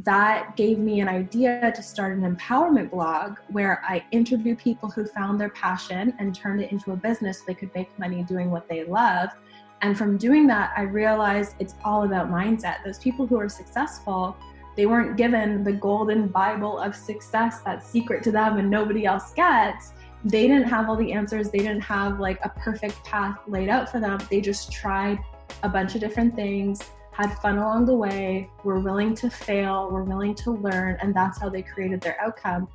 that gave me an idea to start an empowerment blog where I interview people who found their passion and turned it into a business so they could make money doing what they love. And from doing that, I realized it's all about mindset. Those people who are successful, they weren't given the golden Bible of success that's secret to them and nobody else gets. They didn't have all the answers. They didn't have like a perfect path laid out for them. They just tried a bunch of different things, had fun along the way, were willing to fail, were willing to learn, and that's how they created their outcome.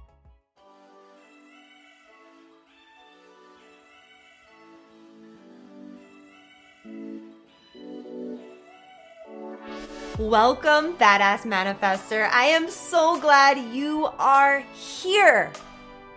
Welcome, Badass Manifester. I am so glad you are here.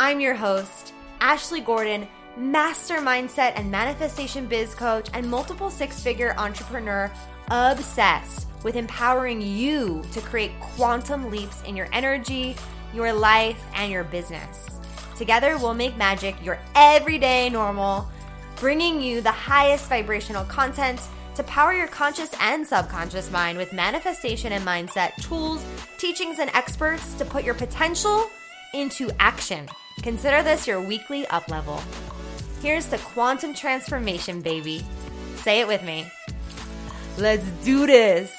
I'm your host, Ashley Gordon, master mindset and manifestation biz coach and multiple six-figure entrepreneur obsessed with empowering you to create quantum leaps in your energy, your life, and your business. Together, we'll make magic your everyday normal, bringing you the highest vibrational content to power your conscious and subconscious mind with manifestation and mindset tools, teachings, and experts to put your potential into action. Consider this your weekly up level. Here's the quantum transformation, baby. Say it with me. Let's do this.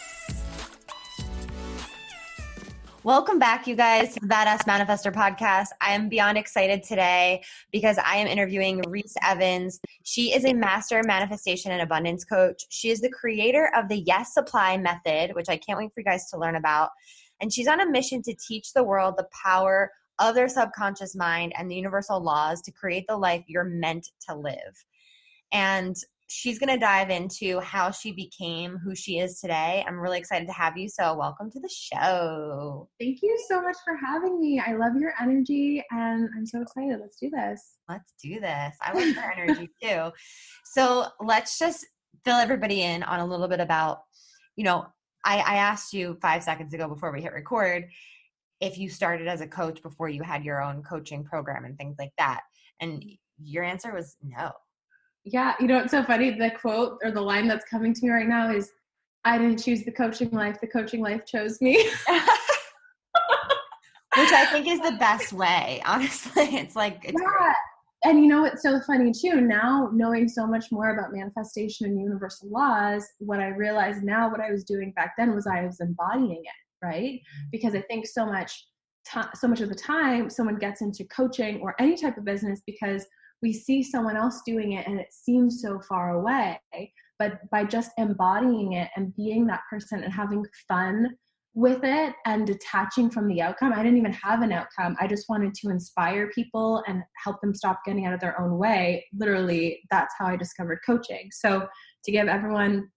Welcome back, you guys, to the Badass Manifester podcast. I am beyond excited today because I am interviewing Reese Evans. She is a master manifestation and abundance coach. She is the creator of the Yes Supply method, which I can't wait for you guys to learn about. And she's on a mission to teach the world the power of their subconscious mind and the universal laws to create the life you're meant to live. And she's going to dive into how she became who she is today. I'm really excited to have you. So welcome to the show. Thank you so much for having me. I love your energy and I'm so excited. Let's do this. Let's do this. I love your energy too. So let's just fill everybody in on a little bit about, I asked you 5 seconds ago before we hit record, if you started as a coach before you had your own coaching program and things like that. And your answer was no. Yeah, it's so funny. The quote or the line that's coming to me right now is, I didn't choose the coaching life chose me. Which I think is the best way, honestly. It's great. And what's so funny too, now knowing so much more about manifestation and universal laws, what I realized now, what I was doing back then was I was embodying it, right? Because I think so much of the time someone gets into coaching or any type of business because we see someone else doing it and it seems so far away. But by just embodying it and being that person and having fun with it and detaching from the outcome, I didn't even have an outcome. I just wanted to inspire people and help them stop getting out of their own way. Literally, that's how I discovered coaching. So to give everyone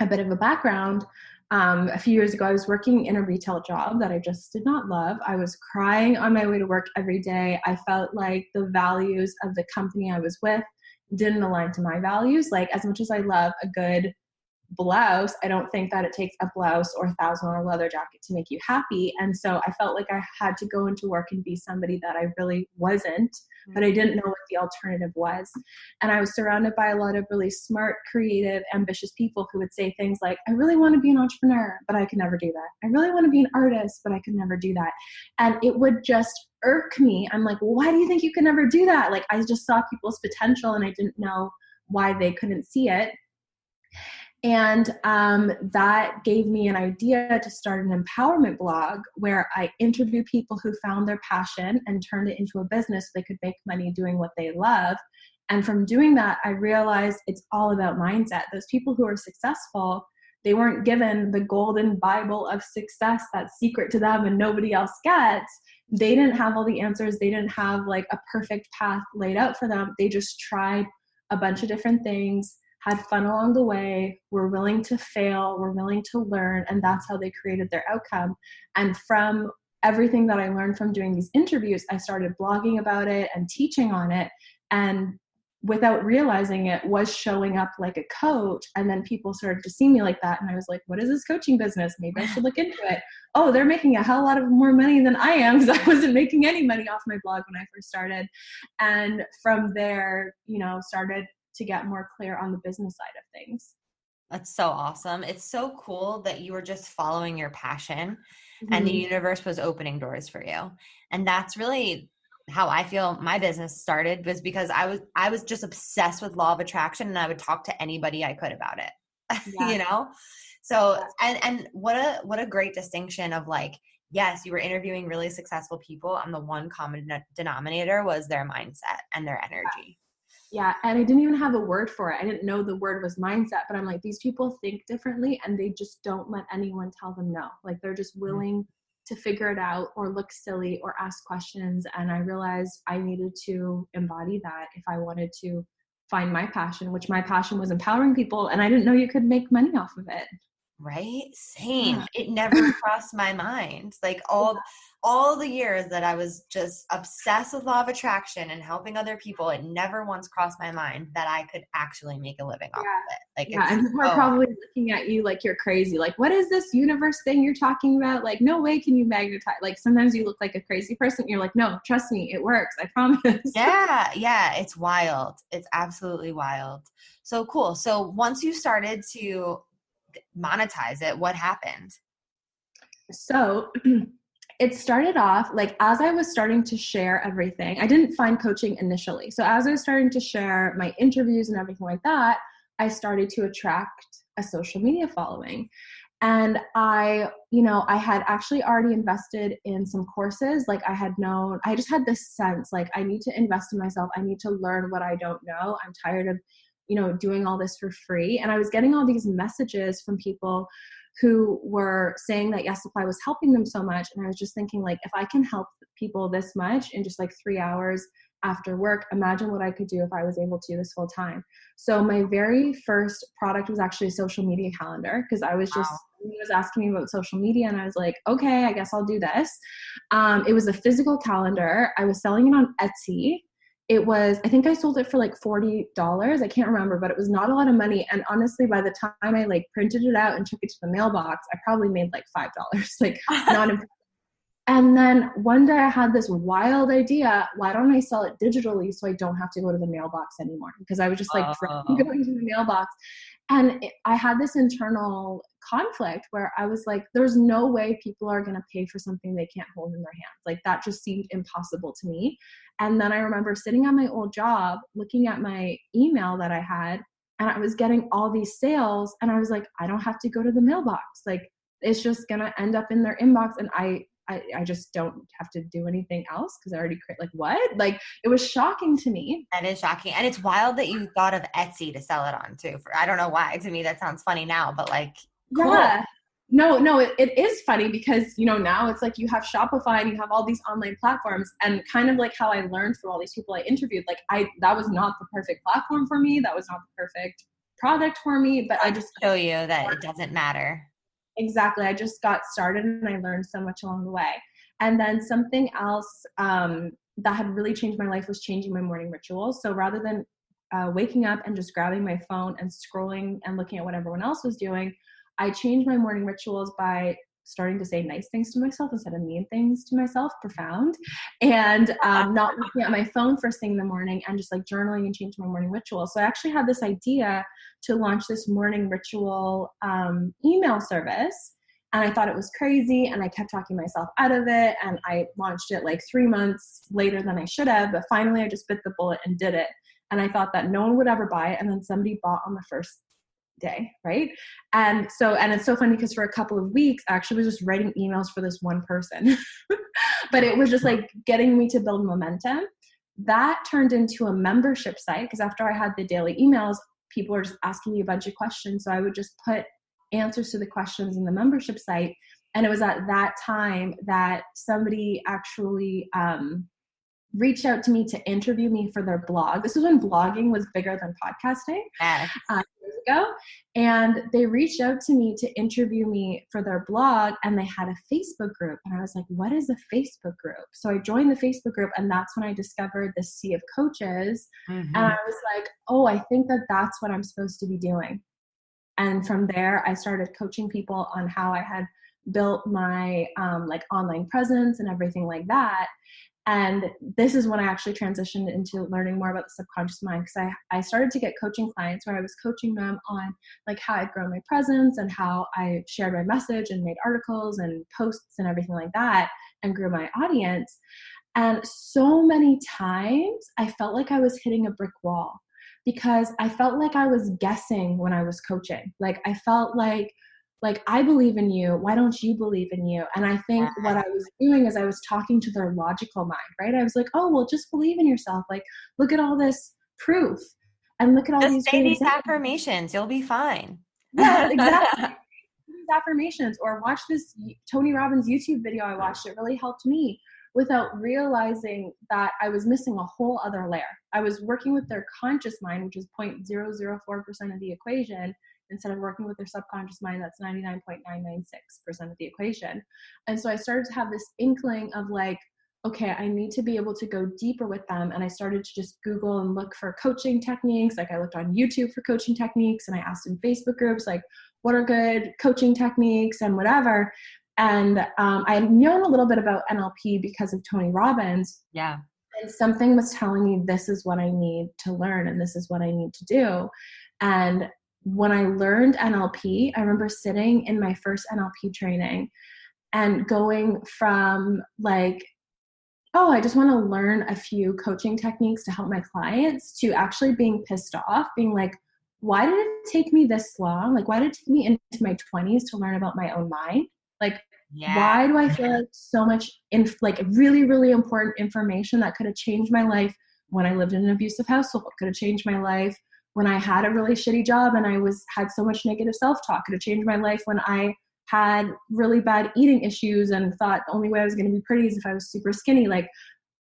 a bit of a background, a few years ago, I was working in a retail job that I just did not love. I was crying on my way to work every day. I felt like the values of the company I was with didn't align to my values. Like, as much as I love a good blouse, I don't think that it takes a blouse or $1,000 leather jacket to make you happy. And so I felt like I had to go into work and be somebody that I really wasn't, but I didn't know what the alternative was. And I was surrounded by a lot of really smart, creative, ambitious people who would say things like, I really want to be an entrepreneur, but I could never do that. I really want to be an artist, but I could never do that. And it would just irk me. I'm like, well, why do you think you could never do that? Like, I just saw people's potential and I didn't know why they couldn't see it. And that gave me an idea to start an empowerment blog where I interview people who found their passion and turned it into a business so they could make money doing what they love. And from doing that, I realized it's all about mindset. Those people who are successful, they weren't given the golden Bible of success that's secret to them and nobody else gets. They didn't have all the answers. They didn't have like a perfect path laid out for them. They just tried a bunch of different things, had fun along the way, were willing to fail, were willing to learn, and that's how they created their outcome. And from everything that I learned from doing these interviews, I started blogging about it and teaching on it, and without realizing it was showing up like a coach. And then people started to see me like that, and I was like, what is this coaching business? Maybe I should look into it. Oh, they're making a hell lot of more money than I am, because I wasn't making any money off my blog when I first started. And from there, started to get more clear on the business side of things. That's so awesome. It's so cool that you were just following your passion and the Mhm. universe was opening doors for you. And that's really how I feel my business started, was because I was just obsessed with law of attraction, and I would talk to anybody I could about it. Yeah. So, Yeah. and what a great distinction of like, yes, you were interviewing really successful people, and the one common denominator was their mindset and their energy. Yeah, and I didn't even have a word for it. I didn't know the word was mindset, but I'm like, these people think differently and they just don't let anyone tell them no. Like they're just willing to figure it out or look silly or ask questions. And I realized I needed to embody that if I wanted to find my passion, which my passion was empowering people, and I didn't know you could make money off of it. Right? Same. Yeah. It never crossed my mind. Like all the years that I was just obsessed with law of attraction and helping other people, it never once crossed my mind that I could actually make a living off Yeah. of it. Like Yeah. it's And people are so probably looking at you like you're crazy. Like, what is this universe thing you're talking about? Like, no way can you magnetize. Like, sometimes you look like a crazy person. You're like, no, trust me, it works. I promise. yeah, it's wild. It's absolutely wild. So cool. So once you started to monetize it, what happened? So it started off like as I was starting to share everything, I didn't find coaching initially. So as I was starting to share my interviews and everything like that, I started to attract a social media following. And I had actually already invested in some courses. Like I just had this sense like I need to invest in myself. I need to learn what I don't know. I'm tired of, doing all this for free. And I was getting all these messages from people who were saying that Yes Supply was helping them so much. And I was just thinking like, if I can help people this much in just like 3 hours after work, imagine what I could do if I was able to do this full time. So my very first product was actually a social media calendar because I was just, Wow. he was asking me about social media and I was like, okay, I guess I'll do this. It was a physical calendar. I was selling it on Etsy. I think I sold it for like $40. I can't remember, but it was not a lot of money. And honestly, by the time I like printed it out and took it to the mailbox, I probably made like $5, like not impressive. And then one day I had this wild idea. Why don't I sell it digitally so I don't have to go to the mailbox anymore? Because I was just like going to the mailbox. And I had this internal conflict where I was like, there's no way people are going to pay for something they can't hold in their hands. Like that just seemed impossible to me. And then I remember sitting at my old job, looking at my email that I had, and I was getting all these sales. And I was like, I don't have to go to the mailbox. Like it's just going to end up in their inbox. And I just don't have to do anything else because I already create. Like what? Like it was shocking to me. That is shocking. And it's wild that you thought of Etsy to sell it on too. I don't know why. To me, that sounds funny now, but like, cool. Yeah. No, it is funny because, now it's like you have Shopify and you have all these online platforms and kind of like how I learned from all these people I interviewed, like that was not the perfect platform for me. That was not the perfect product for me, but I just show you that it doesn't matter. Exactly. I just got started and I learned so much along the way. And then something else that had really changed my life was changing my morning rituals. So rather than waking up and just grabbing my phone and scrolling and looking at what everyone else was doing, I changed my morning rituals by starting to say nice things to myself instead of mean things to myself, profound, and not looking at my phone first thing in the morning and just like journaling and changing my morning ritual. So I actually had this idea to launch this morning ritual email service. And I thought it was crazy and I kept talking myself out of it. And I launched it like 3 months later than I should have, but finally I just bit the bullet and did it. And I thought that no one would ever buy it. And then somebody bought on the first day, right? And it's so funny because for a couple of weeks, I actually was just writing emails for this one person, but it was just like getting me to build momentum. That turned into a membership site because after I had the daily emails, people were just asking me a bunch of questions. So I would just put answers to the questions in the membership site. And it was at that time that somebody actually reached out to me to interview me for their blog. This was when blogging was bigger than podcasting. Yes. Years ago. And they reached out to me to interview me for their blog and they had a Facebook group. And I was like, what is a Facebook group? So I joined the Facebook group and that's when I discovered the sea of coaches. Mm-hmm. And I was like, oh, I think that that's what I'm supposed to be doing. And from there, I started coaching people on how I had built my like online presence and everything like that. And this is when I actually transitioned into learning more about the subconscious mind, because I started to get coaching clients where I was coaching them on like how I'd grown my presence and how I shared my message and made articles and posts and everything like that and grew my audience. And so many times I felt like I was hitting a brick wall because I felt like I was guessing when I was coaching. Like I felt like I believe in you, why don't you believe in you? And I think what I was doing is I was talking to their logical mind, right? I was like, oh, well, just believe in yourself. Like, look at all this proof and look at all Just these say great these examples. affirmations. You'll be fine. Yeah, exactly. These affirmations, or watch this Tony Robbins YouTube video I watched. It really helped me without realizing that I was missing a whole other layer. I was working with their conscious mind, which is 0.004% of the equation, instead of working with their subconscious mind, that's 99.996% of the equation. And so I started to have this inkling of like, okay, I need to be able to go deeper with them. And I started to just Google and look for coaching techniques. Like I looked on YouTube for coaching techniques, and I asked in Facebook groups, like, what are good coaching techniques and whatever. And I had known a little bit about NLP because of Tony Robbins. Yeah. And something was telling me this is what I need to learn and this is what I need to do. And when I learned NLP, I remember sitting in my first NLP training and going from like, oh, I just want to learn a few coaching techniques to help my clients, to actually being pissed off, being like, why did it take me this long? Like, why did it take me into my 20s to learn about my own mind? Like, why do I feel like so much like really, really important information that could have changed my life when I lived in an abusive household, could have changed my life when I had a really shitty job and I had so much negative self-talk, could have changed my life when I had really bad eating issues and thought the only way I was going to be pretty is if I was super skinny. Like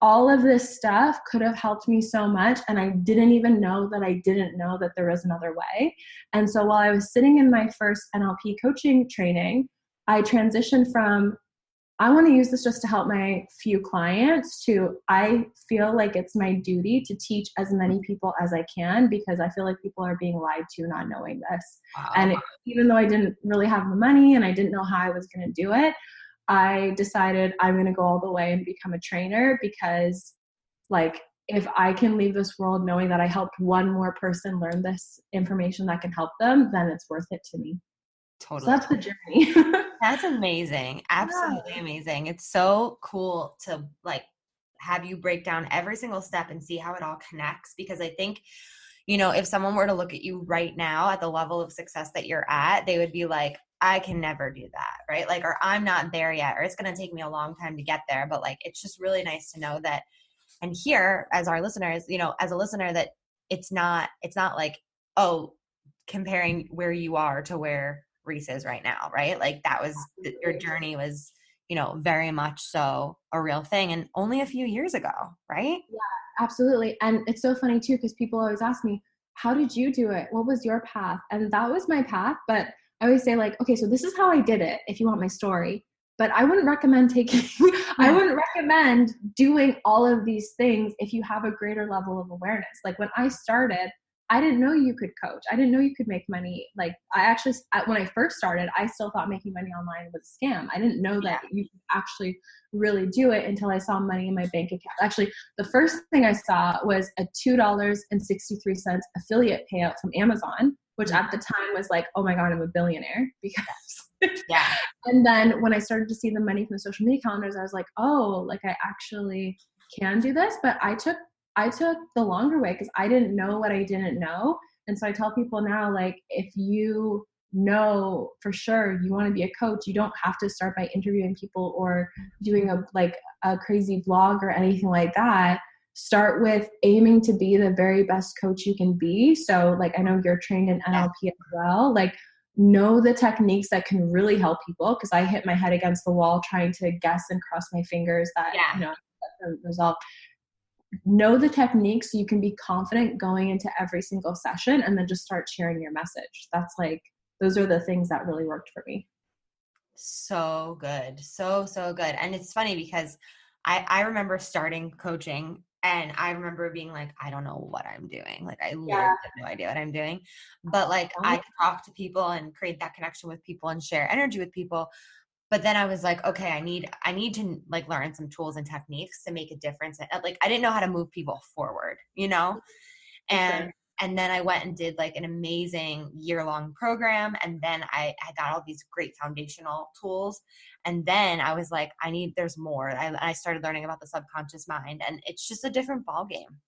all of this stuff could have helped me so much. And I didn't even know that I didn't know that there was another way. And so while I was sitting in my first NLP coaching training, I transitioned from, I want to use this just to help my few clients, to I feel like it's my duty to teach as many people as I can, because I feel like people are being lied to not knowing this. Wow. And even though I didn't really have the money and I didn't know how I was going to do it, I decided I'm going to go all the way and become a trainer, because like if I can leave this world knowing that I helped one more person learn this information that can help them, then it's worth it to me. Totally. So that's the journey. That's amazing. Absolutely amazing. It's so cool to like have you break down every single step and see how it all connects, because I think, you know, if someone were to look at you right now at the level of success that you're at, they would be like, I can never do that, right? Like, or I'm not there yet, or it's going to take me a long time to get there. But like, it's just really nice to know that, and here as our listeners, you know, as a listener, that it's not like, oh, comparing where you are to where Reese is right now, right? Like that was your journey was, you know, very much so a real thing, and only a few years ago, right? Yeah, absolutely. And it's so funny too, because people always ask me, how did you do it? What was your path? And that was my path. But I always say like, okay, so this is how I did it, if you want my story. But I wouldn't recommend I wouldn't recommend doing all of these things if you have a greater level of awareness. Like when I started, I didn't know you could coach. I didn't know you could make money. Like when I first started, I still thought making money online was a scam. I didn't know that you could actually really do it until I saw money in my bank account. Actually, the first thing I saw was a $2.63 affiliate payout from Amazon, which at the time was like, oh my God, I'm a billionaire, because And then when I started to see the money from the social media calendars, I was like, oh, like I actually can do this. But I took the longer way, because I didn't know what I didn't know. And so I tell people now, like, if you know for sure you want to be a coach, you don't have to start by interviewing people or doing a crazy blog or anything like that. Start with aiming to be the very best coach you can be. So like, I know you're trained in NLP as well. Like, know the techniques that can really help people, because I hit my head against the wall trying to guess and cross my fingers that, you know, the result. Know the techniques so you can be confident going into every single session, and then just start sharing your message. That's like, those are the things that really worked for me. So good. So good. And it's funny because I remember starting coaching, and I remember being like, I don't know what I'm doing. Like I literally have no idea what I'm doing, but like I could talk to people and create that connection with people and share energy with people. But then I was like, okay, I need to like learn some tools and techniques to make a difference. Like I didn't know how to move people forward, you know? And Sure. and then I went and did like an amazing year-long program. And then I got all these great foundational tools. And then I was like, there's more. I started learning about the subconscious mind, and it's just a different ball game.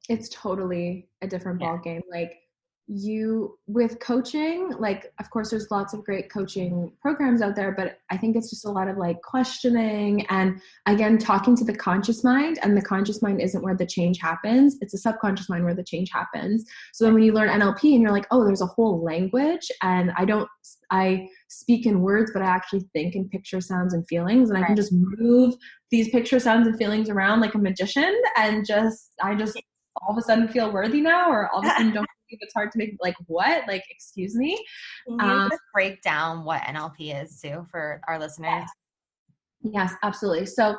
It's totally a different Yeah. ball game. Like you with coaching, like of course there's lots of great coaching programs out there, but I think it's just a lot of like questioning and again talking to the conscious mind, and the conscious mind isn't where the change happens. It's the subconscious mind where the change happens. So then when you learn NLP and you're like, oh, there's a whole language, and I speak in words, but I actually think in picture, sounds, and feelings, and I can just move these picture, sounds, and feelings around like a magician, and I just all of a sudden feel worthy now, or all of a sudden don't believe it's hard to make, like, what? Like, excuse me? Can you just break down what NLP is too for our listeners? Yes, absolutely. So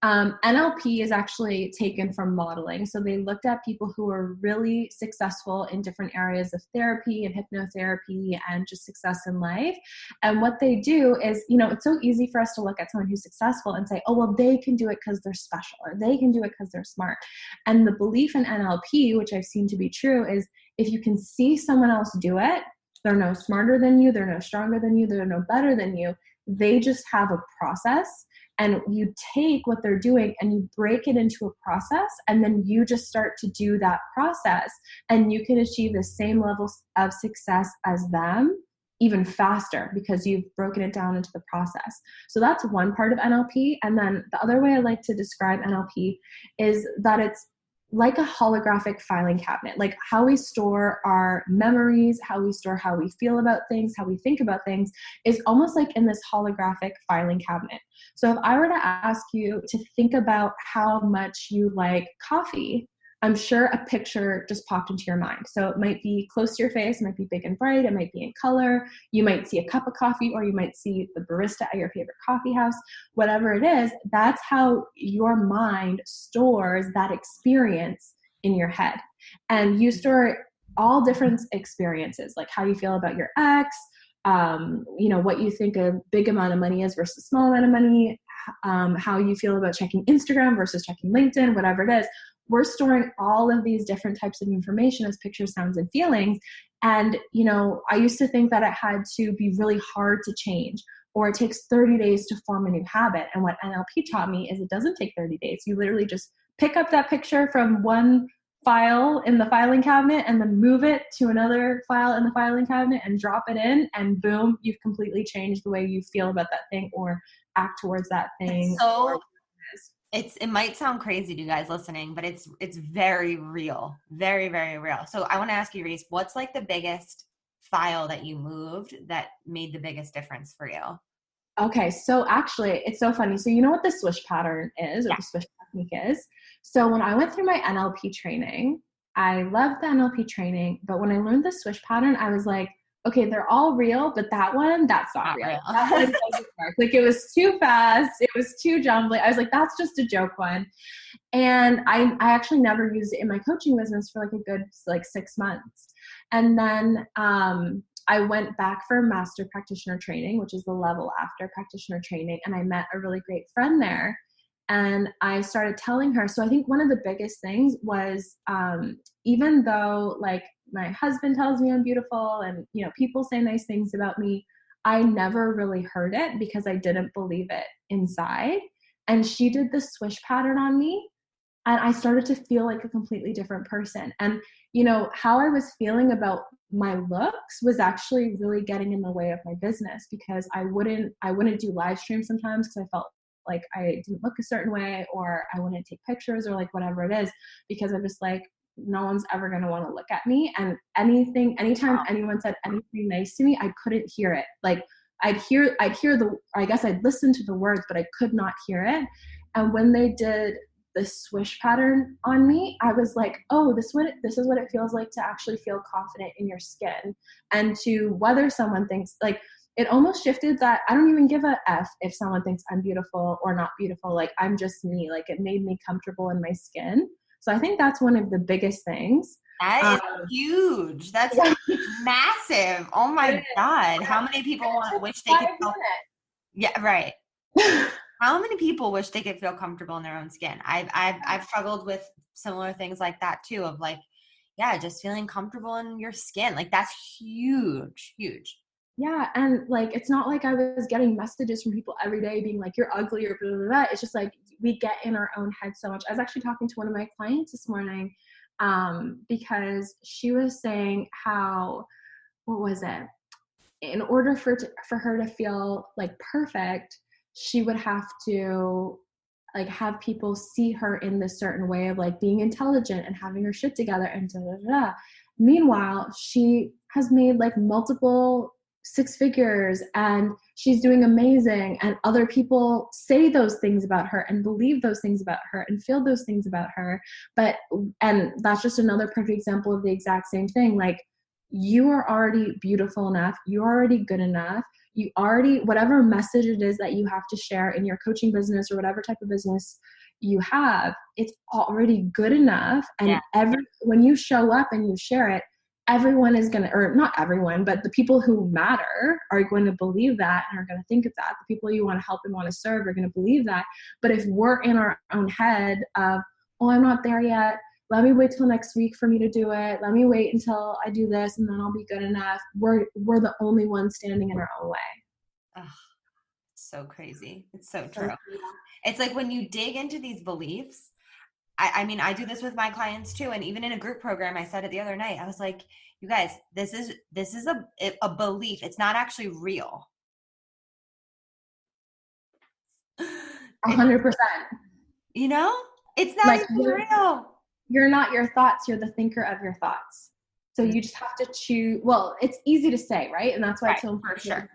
NLP is actually taken from modeling. So they looked at people who are really successful in different areas of therapy and hypnotherapy and just success in life. And what they do is, it's so easy for us to look at someone who's successful and say, oh, well, they can do it because they're special, or they can do it because they're smart. And the belief in NLP, which I've seen to be true, is if you can see someone else do it, they're no smarter than you, they're no stronger than you, they're no better than you. They just have a process. And you take what they're doing and you break it into a process, and then you just start to do that process, and you can achieve the same level of success as them even faster because you've broken it down into the process. So that's one part of NLP. And then the other way I like to describe NLP is that it's like a holographic filing cabinet, like how we store our memories, how we store how we feel about things, how we think about things is almost like in this holographic filing cabinet. So if I were to ask you to think about how much you like coffee, I'm sure a picture just popped into your mind. So it might be close to your face, it might be big and bright, it might be in color, you might see a cup of coffee, or you might see the barista at your favorite coffee house. Whatever it is, that's how your mind stores that experience in your head. And you store all different experiences, like how you feel about your ex, what you think a big amount of money is versus a small amount of money, how you feel about checking Instagram versus checking LinkedIn, whatever it is. We're storing all of these different types of information as pictures, sounds, and feelings. And, I used to think that it had to be really hard to change, or it takes 30 days to form a new habit. And what NLP taught me is it doesn't take 30 days. You literally just pick up that picture from one file in the filing cabinet and then move it to another file in the filing cabinet and drop it in, and boom, you've completely changed the way you feel about that thing or act towards that thing. So it might sound crazy to you guys listening, but it's very real, very, very real. So I want to ask you, Reese, what's like the biggest file that you moved that made the biggest difference for you? Okay, so actually, it's so funny. So you know what the swish pattern is, or the swish technique is? So when I went through my NLP training, I loved the NLP training, but when I learned the swish pattern, I was like, okay, they're all real, but that's not real. That one doesn't work. Like, it was too fast. It was too jumbly. I was like, that's just a joke one. And I actually never used it in my coaching business for like a good 6 months. And then I went back for master practitioner training, which is the level after practitioner training. And I met a really great friend there. And I started telling her. So I think one of the biggest things was, even though like my husband tells me I'm beautiful and, people say nice things about me, I never really heard it because I didn't believe it inside. And she did the swish pattern on me, and I started to feel like a completely different person. And, how I was feeling about my looks was actually really getting in the way of my business, because I wouldn't do live streams sometimes because I felt like I didn't look a certain way, or I wouldn't take pictures, or like whatever it is, because I'm just like, no one's ever going to want to look at me. And anytime anyone said anything nice to me, I couldn't hear it. Like I'd listen to the words, but I could not hear it. And when they did the swish pattern on me, I was like, oh, this is what it feels like to actually feel confident in your skin, and to whether someone thinks, like, it almost shifted that I don't even give a F if someone thinks I'm beautiful or not beautiful. Like, I'm just me. Like, it made me comfortable in my skin. So I think that's one of the biggest things. That is huge. That's massive. Oh my God. How many people wish they could feel Yeah, right. How many people wish they could feel comfortable in their own skin? I've struggled with similar things like that too, of like, yeah, just feeling comfortable in your skin. Like that's huge, huge. Yeah, and like it's not like I was getting messages from people every day being like, you're ugly or blah, blah, blah. It's just like we get in our own head so much. I was actually talking to one of my clients this morning because she was saying how, what was it? In order for her to feel like perfect, she would have to like have people see her in this certain way of like being intelligent and having her shit together and da da da. Meanwhile, she has made like multiple six figures and she's doing amazing, and other people say those things about her and believe those things about her and feel those things about her. But and that's just another perfect example of the exact same thing. Like, you are already beautiful enough, you're already good enough, you already, whatever message it is that you have to share in your coaching business or whatever type of business you have, it's already good enough. And when you show up and you share it, everyone is going to, or not everyone, but the people who matter are going to believe that and are going to think of that. The people you want to help and want to serve are going to believe that. But if we're in our own head of, oh, I'm not there yet, let me wait till next week for me to do it, let me wait until I do this and then I'll be good enough, we're the only ones standing in our own way. Oh, so crazy. It's so true. It's like when you dig into these beliefs, I mean, I do this with my clients too. And even in a group program, I said it the other night, I was like, you guys, this is a belief. It's not actually real. 100%. You know, it's not like even real. You're not your thoughts, you're the thinker of your thoughts. So you just have to choose. Well, it's easy to say, right? And that's why it's so important. Sure.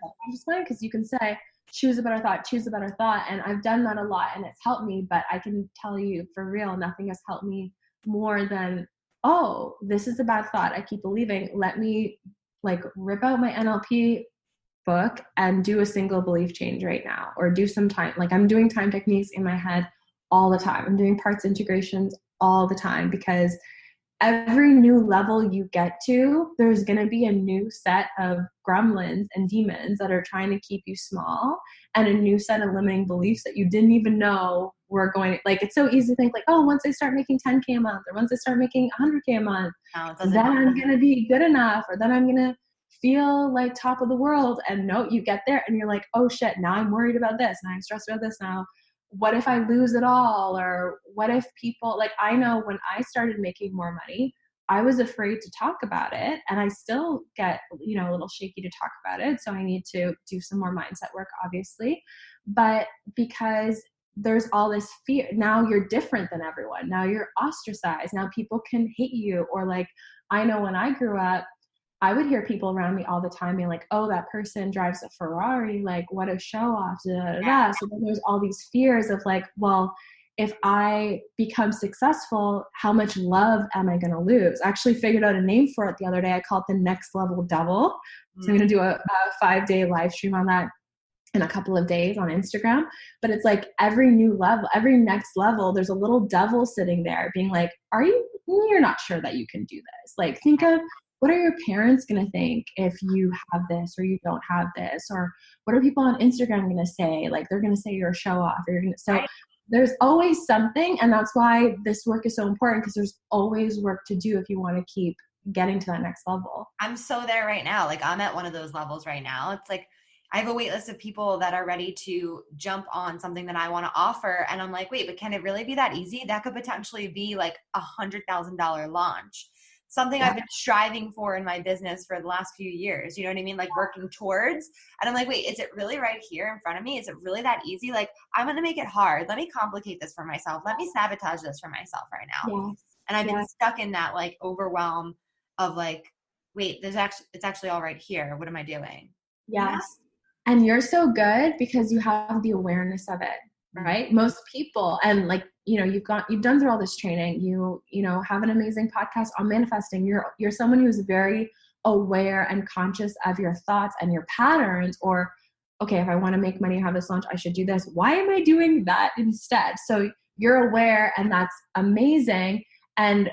Because you can say, choose a better thought, choose a better thought. And I've done that a lot and it's helped me, but I can tell you for real, nothing has helped me more than, oh, this is a bad thought I keep believing. Let me like rip out my NLP book and do a single belief change right now, or do some time. Like I'm doing time techniques in my head all the time. I'm doing parts integrations all the time, because every new level you get to, there's going to be a new set of gremlins and demons that are trying to keep you small, and a new set of limiting beliefs that you didn't even know were going to, like, it's so easy to think like, oh, once I start making 10K a month, or once I start making 100K a month, then I'm going to be good enough, or then I'm going to feel like top of the world. And no, you get there and you're like, oh shit, now I'm worried about this, and I'm stressed about this now. What if I lose it all? Or what if people, like, I know when I started making more money, I was afraid to talk about it, and I still get, a little shaky to talk about it. So I need to do some more mindset work, obviously. But because there's all this fear, now you're different than everyone. Now you're ostracized. Now people can hate you. Or like, I know when I grew up, I would hear people around me all the time being like, oh, that person drives a Ferrari, like what a show off, da, da, da. So then there's all these fears of like, well, if I become successful, how much love am I going to lose? I actually figured out a name for it the other day. I call it the next level devil. So I'm going to do a 5-day live stream on that in a couple of days on Instagram. But it's like every new level, every next level, there's a little devil sitting there being like, you're not sure that you can do this. Like, think of, what are your parents going to think if you have this or you don't have this? Or what are people on Instagram going to say? Like, they're going to say you're a show off. Or so there's always something. And that's why this work is so important, because there's always work to do if you want to keep getting to that next level. I'm so there right now. Like, I'm at one of those levels right now. It's like, I have a wait list of people that are ready to jump on something that I want to offer. And I'm like, wait, but can it really be that easy? That could potentially be like $100,000 launch. Something I've been striving for in my business for the last few years, you know what I mean? Like working towards, and I'm like, wait, is it really right here in front of me? Is it really that easy? Like, I'm going to make it hard. Let me complicate this for myself. Let me sabotage this for myself right now. Yes. And I've been stuck in that like overwhelm of like, wait, it's actually all right here. What am I doing? Yes. And you're so good because you have the awareness of it. Right? Most people, and like, you've done through all this training, you have an amazing podcast on manifesting. You're someone who's very aware and conscious of your thoughts and your patterns, or, okay, if I want to make money, have this launch, I should do this. Why am I doing that instead? So you're aware, and that's amazing. And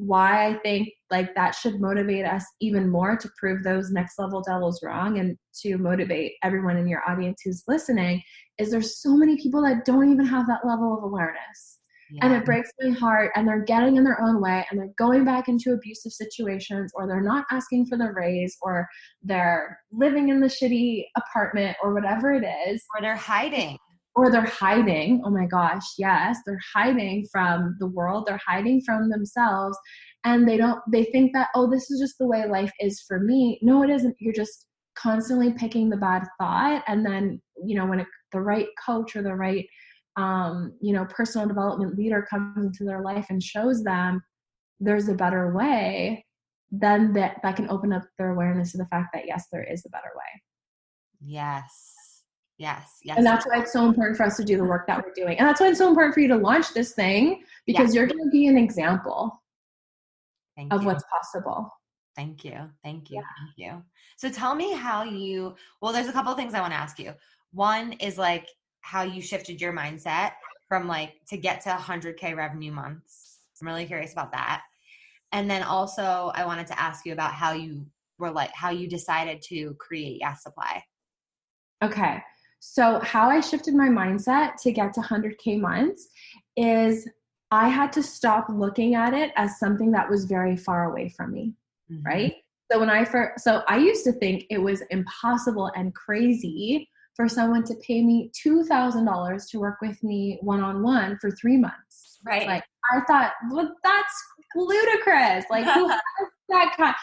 why I think like that should motivate us even more to prove those next level devils wrong, and to motivate everyone in your audience who's listening, is there's so many people that don't even have that level of awareness. Yeah. And it breaks my heart, and they're getting in their own way, and they're going back into abusive situations, or they're not asking for the raise, or they're living in the shitty apartment, or whatever it is. Or they're hiding. Oh my gosh, yes. They're hiding from the world. They're hiding from themselves. And they think that, oh, this is just the way life is for me. No, it isn't. You're just constantly picking the bad thought. And then, when the right coach or the right, personal development leader comes into their life and shows them there's a better way, then that can open up their awareness to the fact that, yes, there is a better way. Yes. And that's why it's so important for us to do the work that we're doing. And that's why it's so important for you to launch this thing, because you're going to be an example of what's possible. Thank you. So tell me there's a couple of things I want to ask you. One is like how you shifted your mindset from like to get to 100K revenue months. I'm really curious about that. And then also I wanted to ask you about how you decided to create Yes Supply. Okay. So how I shifted my mindset to get to 100K months is I had to stop looking at it as something that was very far away from me, right? So I used to think it was impossible and crazy for someone to pay me $2,000 to work with me one-on-one for 3 months. Right. Like I thought, well, that's ludicrous. Like who has that kind?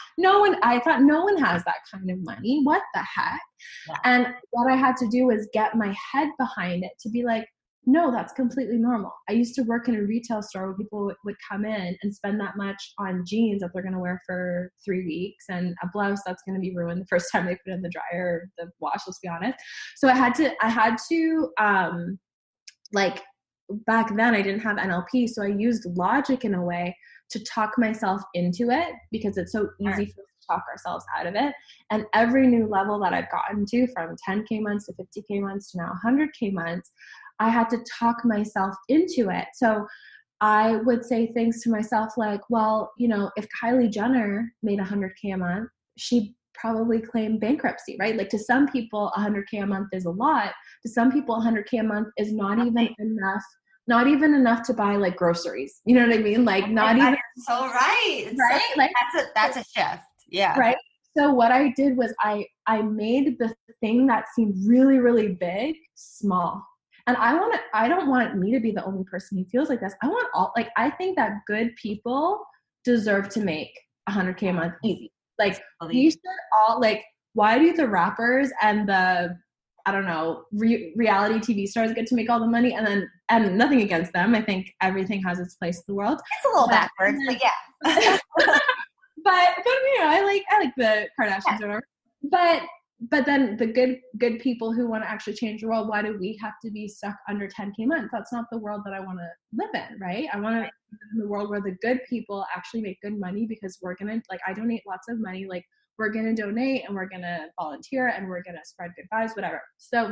I thought no one has that kind of money. What the heck? Yeah. And what I had to do was get my head behind it to be like, no, that's completely normal. I used to work in a retail store where people would come in and spend that much on jeans that they're going to wear for 3 weeks, and a blouse that's going to be ruined the first time they put it in the dryer or the wash, let's be honest. So I had to like back then I didn't have NLP. So I used logic in a way to talk myself into it, because it's so easy for us to talk ourselves out of it. And every new level that I've gotten to, from 10K months to 50K months to now 100K months, I had to talk myself into it. So I would say things to myself like, well, if Kylie Jenner made 100K a month, she'd probably claim bankruptcy, right? Like to some people, 100K a month is a lot. To some people, 100K a month is not even enough to buy like groceries. You know what I mean? Like not even. So right. Right. So, like that's a shift. Yeah. Right. So what I did was I made the thing that seemed really, really big, small. And I don't want me to be the only person who feels like this. I think that good people deserve to make 100K a month easy. Like we should all, like, why do the rappers and the, I don't know, reality TV stars get to make all the money, and nothing against them. I think everything has its place in the world. It's a little backwards, but yeah. but I like the Kardashians or whatever. But then the good people who want to actually change the world, why do we have to be stuck under 10K months? That's not the world that I want to live in, right? I want to live in the world where the good people actually make good money, because we're going to, like, I donate lots of money. Like, we're going to donate and we're going to volunteer and we're going to spread good vibes, whatever. So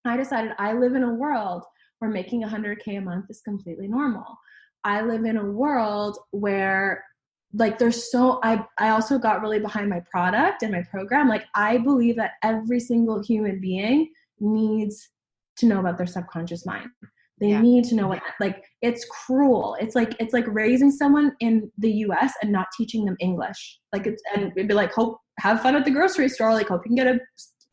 I decided I live in a world where making 100K a month is completely normal. I live in a world where, like, I also got really behind my product and my program. Like, I believe that every single human being needs to know about their subconscious mind. They need to know what, like, it's cruel. It's like raising someone in the US and not teaching them English. Like, and it'd be like, have fun at the grocery store. Like, hope you can get a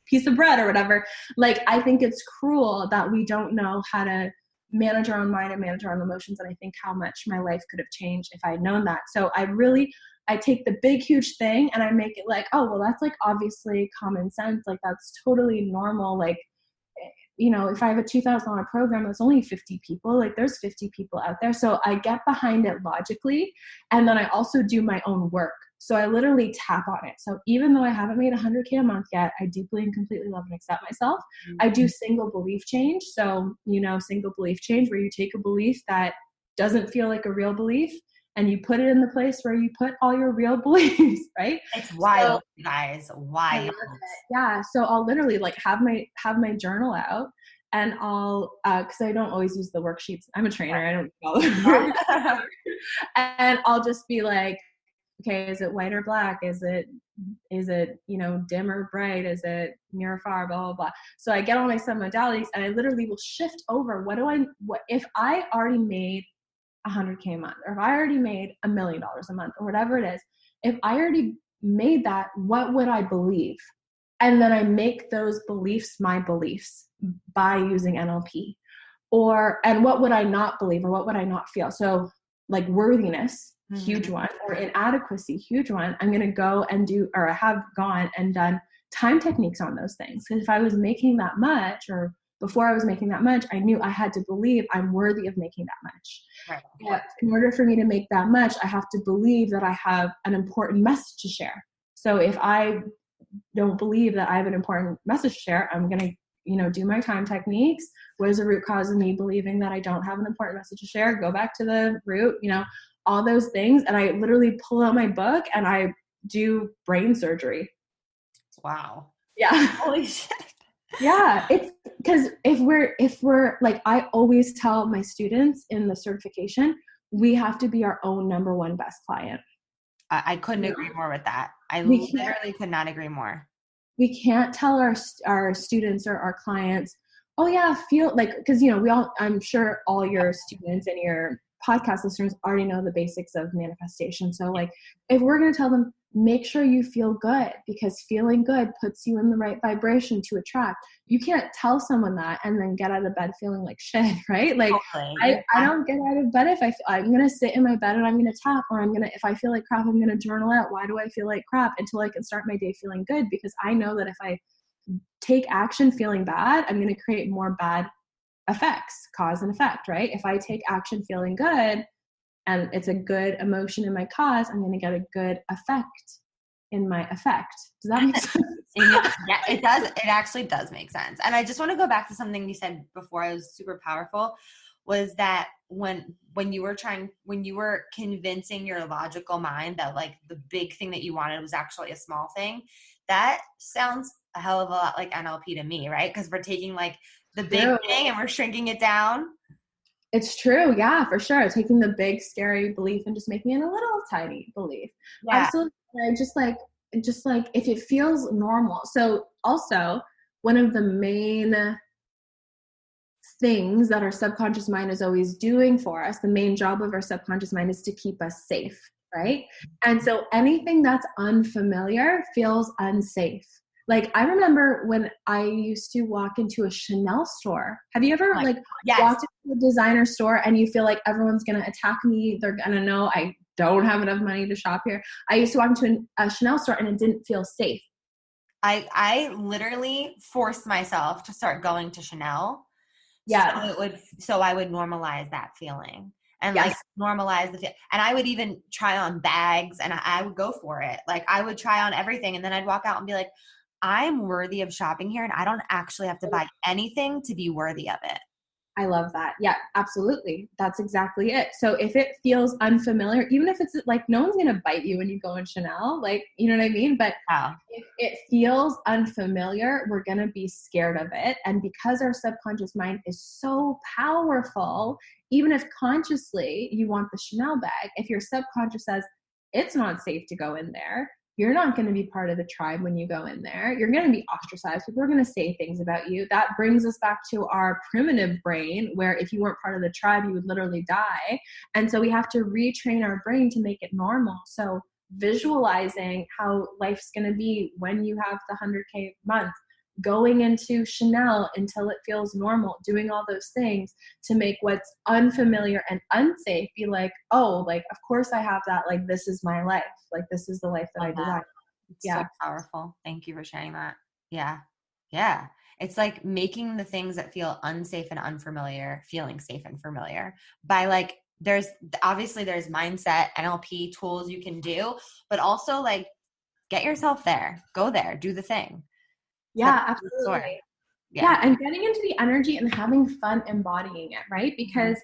piece of bread or whatever. Like, I think it's cruel that we don't know how to manage our own mind and manage our own emotions. And I think how much my life could have changed if I had known that. So I take the big, huge thing and I make it like, oh, well, that's like obviously common sense. Like, that's totally normal. Like, if I have a $2,000 program, that's only 50 people. Like, there's 50 people out there. So I get behind it logically. And then I also do my own work. So I literally tap on it. So even though I haven't made 100K a month yet, I deeply and completely love and accept myself. Mm-hmm. I do single belief change. So, single belief change, where you take a belief that doesn't feel like a real belief and you put it in the place where you put all your real beliefs, right? It's wild, guys. Wild. Yeah. So I'll literally like have my journal out and I'll, cause I don't always use the worksheets. I'm a trainer. I don't follow them. And I'll just be like, okay, is it white or black? Is it, dim or bright? Is it near or far? Blah, blah, blah. So I get all my submodalities and I literally will shift over. What if I already made 100K a month, or if I already made $1 million a month, or whatever it is, if I already made that, what would I believe? And then I make those beliefs my beliefs by using NLP. And what would I not believe, or what would I not feel? So like worthiness, huge one, or inadequacy, huge one. I'm going to go and do, or I have gone and done time techniques on those things. Because if I was making that much, or before I was making that much, I knew I had to believe I'm worthy of making that much. Right. But in order for me to make that much, I have to believe that I have an important message to share. So if I don't believe that I have an important message to share, I'm going to, do my time techniques. What is the root cause of me believing that I don't have an important message to share? Go back to the root, all those things. And I literally pull out my book and I do brain surgery. Wow. Yeah. Holy shit. Yeah. It's because if we're like, I always tell my students in the certification, we have to be our own number one best client. I couldn't agree more with that. I literally could not agree more. We can't tell our students or our clients, oh yeah, feel like, because I'm sure all your students and your podcast listeners already know the basics of manifestation. So like, if we're going to tell them, make sure you feel good, because feeling good puts you in the right vibration to attract. You can't tell someone that and then get out of bed feeling like shit, right? Like I don't get out of bed if I'm going to sit in my bed and I'm going to tap, or if I feel like crap, I'm going to journal out. Why do I feel like crap? Until I can start my day feeling good, because I know that if I take action feeling bad, I'm going to create more bad effects, cause and effect, right? If I take action feeling good and it's a good emotion in my cause, I'm going to get a good effect in my effect. Does that make sense? Yeah, it does. It actually does make sense. And I just want to go back to something you said before. I was super powerful, was that when you were convincing your logical mind that like the big thing that you wanted was actually a small thing, that sounds a hell of a lot like NLP to me, right? Because we're taking like the big thing and we're shrinking it down. It's true. Yeah, for sure. Taking the big scary belief and just making it a little tiny belief. Yeah. Absolutely. Just like if it feels normal. So also one of the main things that our subconscious mind is always doing for us, the main job of our subconscious mind is to keep us safe, right? And so anything that's unfamiliar feels unsafe. Like I remember when I used to walk into a Chanel store. Have you ever walked into a designer store and you feel like everyone's going to attack me? They're going to know I don't have enough money to shop here. I used to walk into a Chanel store and it didn't feel safe. I literally forced myself to start going to Chanel. Yeah. So I would normalize that feeling and like normalize the feel. And I would even try on bags and I would go for it. Like I would try on everything and then I'd walk out and be like, I'm worthy of shopping here and I don't actually have to buy anything to be worthy of it. I love that. Yeah, absolutely. That's exactly it. So if it feels unfamiliar, even if it's like no one's going to bite you when you go in Chanel, like, you know what I mean? But if it feels unfamiliar, we're going to be scared of it. And because our subconscious mind is so powerful, even if consciously you want the Chanel bag, if your subconscious says it's not safe to go in there, you're not going to be part of the tribe when you go in there. You're going to be ostracized. People are going to say things about you. That brings us back to our primitive brain, where if you weren't part of the tribe, you would literally die. And so we have to retrain our brain to make it normal. So visualizing how life's going to be when you have the 100K month, going into Chanel until it feels normal, doing all those things to make what's unfamiliar and unsafe be like, oh, like, of course I have that. Like, this is my life. Like, this is the life that I desire. It's so powerful. Thank you for sharing that. Yeah. Yeah. It's like making the things that feel unsafe and unfamiliar, feeling safe and familiar by like, there's mindset, NLP tools you can do, but also like get yourself there, go there, do the thing. Yeah, absolutely. Yeah. And getting into the energy and having fun embodying it, right? Because,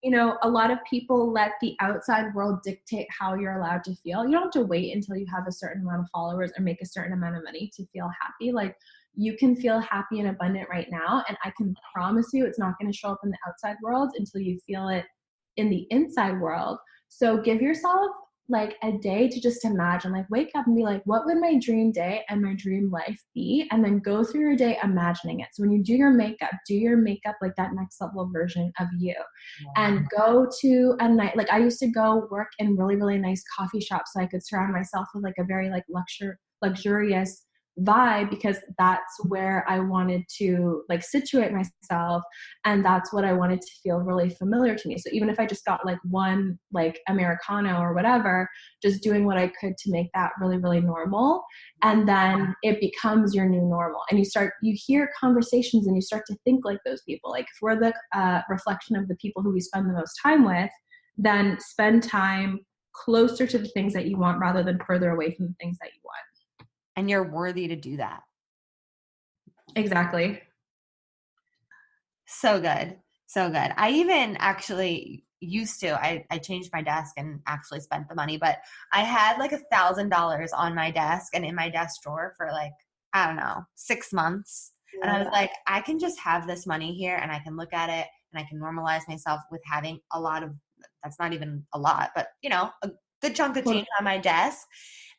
a lot of people let the outside world dictate how you're allowed to feel. You don't have to wait until you have a certain amount of followers or make a certain amount of money to feel happy. Like, you can feel happy and abundant right now. And I can promise you it's not going to show up in the outside world until you feel it in the inside world. So give yourself like a day to just imagine, like wake up and be like, what would my dream day and my dream life be? And then go through your day imagining it. So when you do your makeup like that next level version of you. And go to a night, like I used to go work in really, really nice coffee shops so I could surround myself with like a very like luxurious vibe, because that's where I wanted to like situate myself, and that's what I wanted to feel really familiar to me. So even if I just got like one like Americano or whatever, just doing what I could to make that really, really normal, and then it becomes your new normal. And you hear conversations and you start to think like those people. Like if we're the reflection of the people who we spend the most time with, then spend time closer to the things that you want rather than further away from the things that you want. And you're worthy to do that. Exactly. So good. So good. I even actually used to, I changed my desk and actually spent the money, but I had like $1,000 on my desk and in my desk drawer for like, I don't know, 6 months. And I was like, I can just have this money here and I can look at it and I can normalize myself with having a lot of, that's not even a lot, but you know, a good chunk of change on my desk.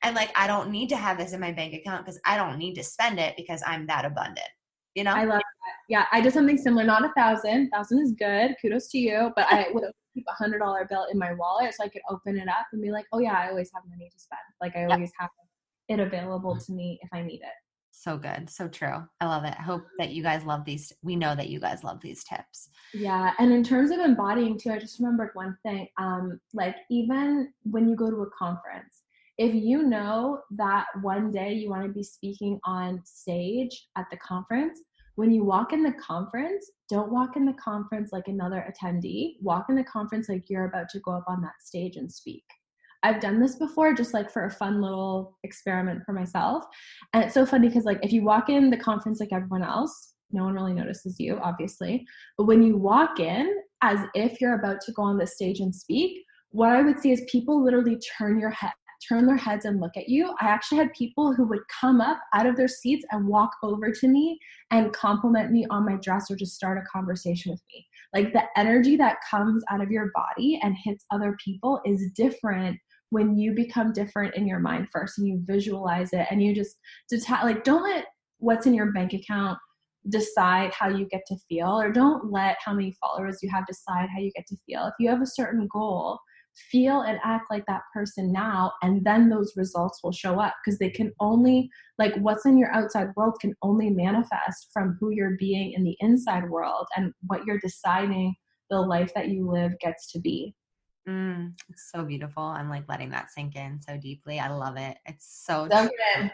And like, I don't need to have this in my bank account because I don't need to spend it because I'm that abundant, you know? I love that. Yeah, I did something similar. Not 1,000. 1,000 is good. Kudos to you. But I would keep $100 bill in my wallet so I could open it up and be like, oh yeah, I always have money to spend. Like I always have it available to me if I need it. So good. So true. I love it. I hope that you guys love these. We know that you guys love these tips. Yeah. And in terms of embodying too, I just remembered one thing. Like even when you go to a conference, if you know that one day you want to be speaking on stage at the conference, when you walk in the conference, don't walk in the conference like another attendee. Walk in the conference like you're about to go up on that stage and speak. I've done this before just like for a fun little experiment for myself. And it's so funny because like if you walk in the conference like everyone else, no one really notices you, obviously. But when you walk in as if you're about to go on the stage and speak, what I would see is people literally turn their heads and look at you. I actually had people who would come up out of their seats and walk over to me and compliment me on my dress or just start a conversation with me. Like the energy that comes out of your body and hits other people is different when you become different in your mind first and you visualize it and you just like don't let what's in your bank account decide how you get to feel, or don't let how many followers you have decide how you get to feel. If you have a certain goal, feel and act like that person now, and then those results will show up, because they can only, like what's in your outside world can only manifest from who you're being in the inside world and what you're deciding the life that you live gets to be. It's so beautiful. I'm like letting that sink in so deeply. I love it. It's so Soak it in.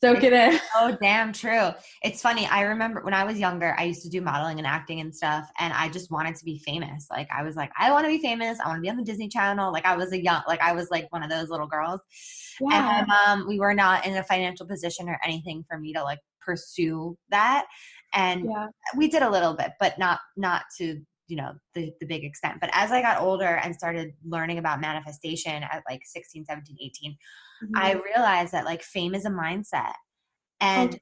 Soak it in. Oh, damn true. It's funny. I remember when I was younger, I used to do modeling and acting and stuff, and I just wanted to be famous. Like I was like, I want to be famous. I want to be on the Disney Channel. Like I was like one of those little girls. Yeah. And my mom, we were not in a financial position or anything for me to like pursue that. And we did a little bit, but not to, you know, the big extent. But as I got older and started learning about manifestation at like 16, 17, 18, I realized that like fame is a mindset. And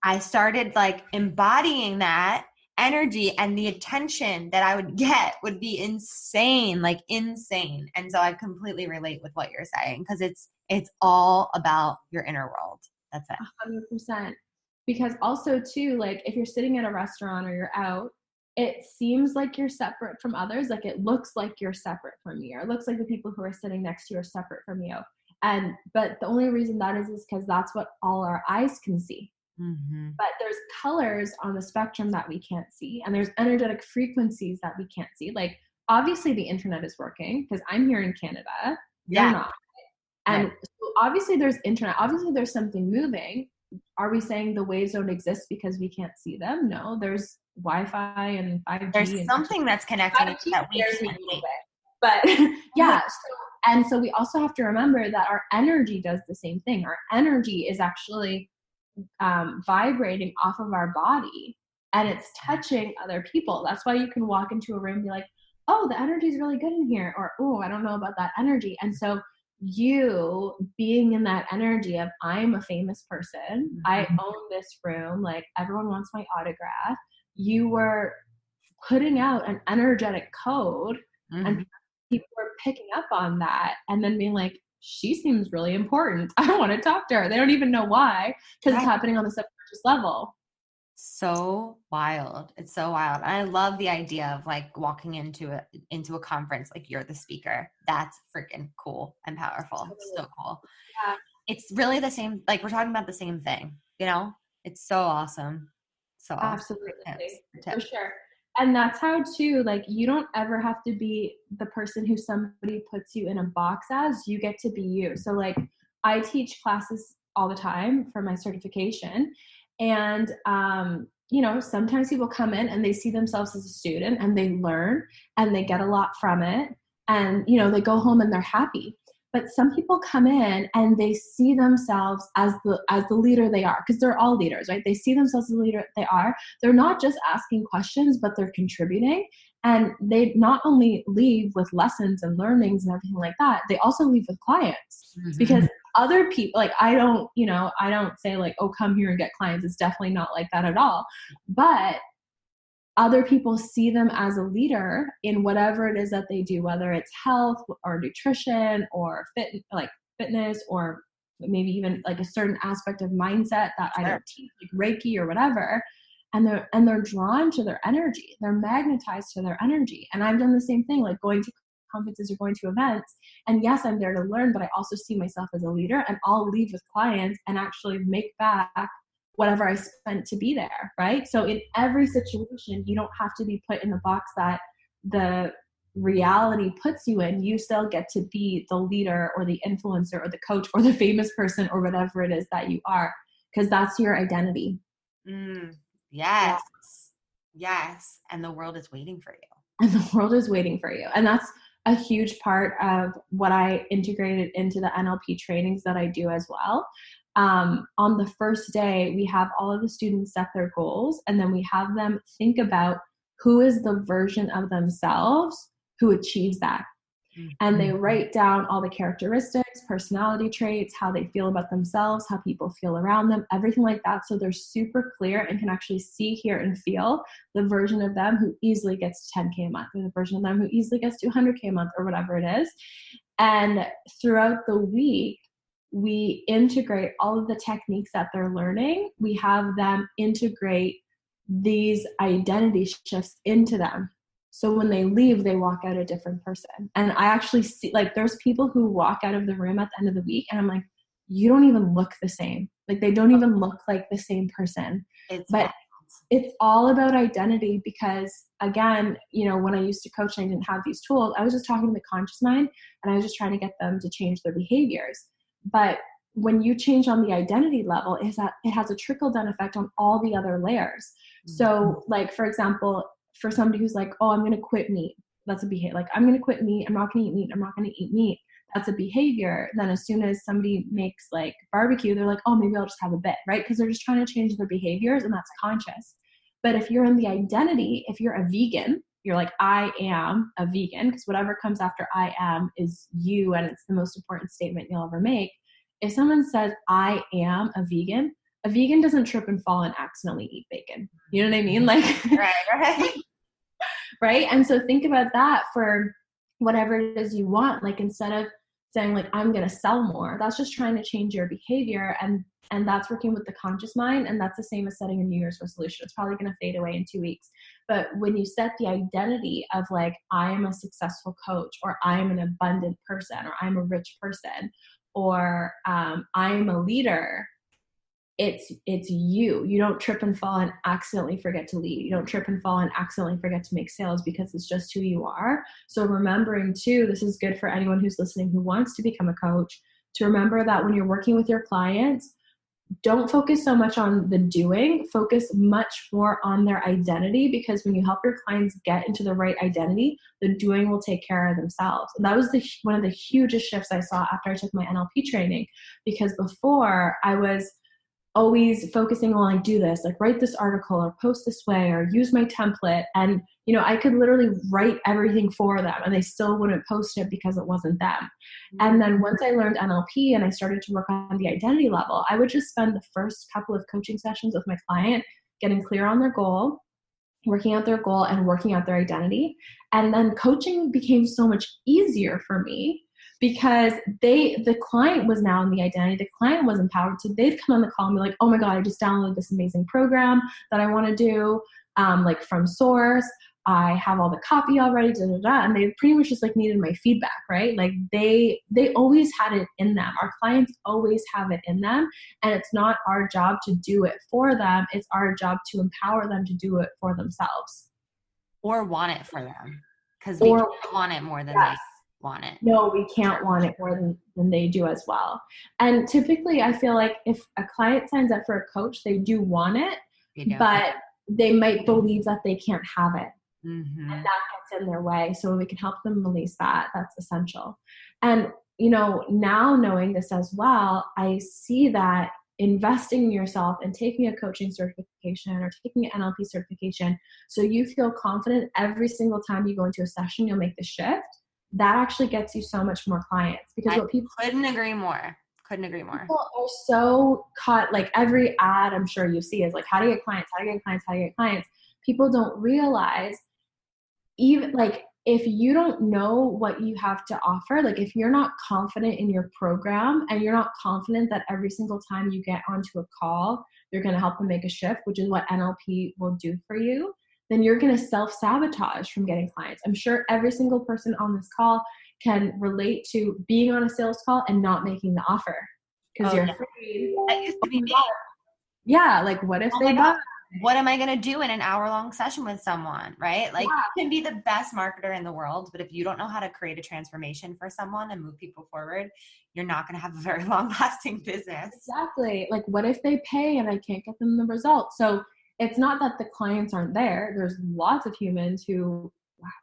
I started like embodying that energy, and the attention that I would get would be insane, like insane. And so I completely relate with what you're saying, because it's all about your inner world. That's it. 100%. Because also too, like if you're sitting at a restaurant or you're out, it seems like you're separate from others. Like it looks like you're separate from you, or it looks like the people who are sitting next to you are separate from you. But the only reason that is because that's what all our eyes can see. But there's colors on the spectrum that we can't see, and there's energetic frequencies that we can't see. Like obviously the internet is working because I'm here in Canada. You're not. And so obviously there's internet. Obviously there's something moving. Are we saying the waves don't exist because we can't see them? No, there's Wi-Fi and 5G. There's something that's connecting that we can't see. But yeah, so we also have to remember that our energy does the same thing. Our energy is actually vibrating off of our body, and it's touching other people. That's why you can walk into a room and be like, oh, the energy is really good in here, or oh, I don't know about that energy. And so you being in that energy of, I'm a famous person, Mm-hmm. I own this room, like everyone wants my autograph. You were putting out an energetic code, and people were picking up on that and then being like, she seems really important. I want to talk to her. They don't even know why, because it's happening on the subconscious level. So wild. It's so wild. I love the idea of like walking into a conference like you're the speaker. That's freaking cool and powerful. Totally. So cool. Yeah. It's really the same, like we're talking about the same thing, you know? It's so awesome. So awesome. Absolutely. Tips. For sure. And that's how too, like, you don't ever have to be the person who somebody puts you in a box as. You get to be you. So like, I teach classes all the time for my certification. And, you know, sometimes people come in and they see themselves as a student and they learn and they get a lot from it. And, you know, they go home and they're happy. But some people come in and they see themselves as the leader they are, because they're all leaders, right? They see themselves as the leader they are. They're not just asking questions, but they're contributing. And they not only leave with lessons and learnings and everything like that, they also leave with clients. Because other people, like, I don't say like, oh, come here and get clients. It's definitely not like that at all. But other people see them as a leader in whatever it is that they do, whether it's health or nutrition or fitness, or maybe even like a certain aspect of mindset that I don't teach, like Reiki or whatever. And they're drawn to their energy. They're magnetized to their energy. And I've done the same thing, like going to conferences or going to events. And yes, I'm there to learn, but I also see myself as a leader, and I'll leave with clients and actually make back whatever I spent to be there, right? So in every situation, you don't have to be put in the box that the reality puts you in. You still get to be the leader or the influencer or the coach or the famous person or whatever it is that you are, because that's your identity. Yes. Yes. And the world is waiting for you. And the world is waiting for you. And that's a huge part of what I integrated into the NLP trainings that I do as well. On the first day, we have all of the students set their goals, and then we have them think about who is the version of themselves who achieves that. And they write down all the characteristics, personality traits, how they feel about themselves, how people feel around them, everything like that. So they're super clear and can actually see, hear, and feel the version of them who easily gets to 10K a month, or the version of them who easily gets to 100K a month, or whatever it is. And throughout the week, we integrate all of the techniques that they're learning. We have them integrate these identity shifts into them. So when they leave, they walk out a different person. And I actually see, like, there's people who walk out of the room at the end of the week and I'm like, you don't even look the same. Like, they don't even look like the same person. It's all about identity, because again, you know, when I used to coach and I didn't have these tools, I was just talking to the conscious mind and I was just trying to get them to change their behaviors. But when you change on the identity level, is that it has a trickle down effect on all the other layers. So like, for example, for somebody who's like, oh, I'm going to quit meat. That's a behavior. Like, I'm going to quit meat. I'm not going to eat meat. I'm not going to eat meat. That's a behavior. Then as soon as somebody makes like barbecue, they're like, oh, maybe I'll just have a bit, right? Because they're just trying to change their behaviors, and that's conscious. But if you're in the identity, if you're a vegan, you're like, I am a vegan, because whatever comes after I am is you, and it's the most important statement you'll ever make. If someone says, I am a vegan doesn't trip and fall and accidentally eat bacon. You know what I mean? Like, right. Right. And so think about that for whatever it is you want. Like, instead of saying like, I'm going to sell more, that's just trying to change your behavior. And that's working with the conscious mind. And that's the same as setting a New Year's resolution. It's probably going to fade away in 2 weeks. But when you set the identity of like, I am a successful coach, or I am an abundant person, or I'm a rich person, or I'm a leader, it's you don't trip and fall and accidentally forget to lead. You don't trip and fall and accidentally forget to make sales, because it's just who you are. So remembering too, this is good for anyone who's listening who wants to become a coach, to remember that when you're working with your clients, don't focus so much on the doing, focus much more on their identity, because when you help your clients get into the right identity, the doing will take care of themselves. And that was one of the hugest shifts I saw after I took my NLP training, because before I was always focusing on like, do this, like write this article or post this way or use my template. And, you know, I could literally write everything for them and they still wouldn't post it because it wasn't them. Mm-hmm. And then once I learned NLP and I started to work on the identity level, I would just spend the first couple of coaching sessions with my client getting clear on their goal, working out their goal and working out their identity. And then coaching became so much easier for me because the client was now in the identity, the client was empowered. So they'd come on the call and be like, oh my God, I just downloaded this amazing program that I want to do, like from source. I have all the copy already, and they pretty much just like needed my feedback, right? Like they always had it in them. Our clients always have it in them, and it's not our job to do it for them. It's our job to empower them to do it for themselves. Or want it for them, because we can't want it more than they want it. No, we can't want it more than they do as well. And typically I feel like if a client signs up for a coach, they do want it, but they might believe that they can't have it. Mm-hmm. And that gets in their way. So we can help them release that. That's essential. And, you know, now knowing this as well, I see that investing in yourself and taking a coaching certification or taking an NLP certification so you feel confident every single time you go into a session, you'll make the shift. That actually gets you so much more clients because what people couldn't agree more. People are so caught, like every ad I'm sure you see is like, how to get clients, how to get clients, how to get clients. People don't realize even like if you don't know what you have to offer, like if you're not confident in your program and you're not confident that every single time you get onto a call, you're going to help them make a shift, which is what NLP will do for you, then you're going to self-sabotage from getting clients. I'm sure every single person on this call can relate to being on a sales call and not making the offer because you're afraid. That used to be me. Yeah, like what if they buy? What am I going to do in an hour-long session with someone, right? Like you can be the best marketer in the world, but if you don't know how to create a transformation for someone and move people forward, you're not going to have a very long-lasting business. Exactly. Like what if they pay and I can't get them the results? So it's not that the clients aren't there. There's lots of humans who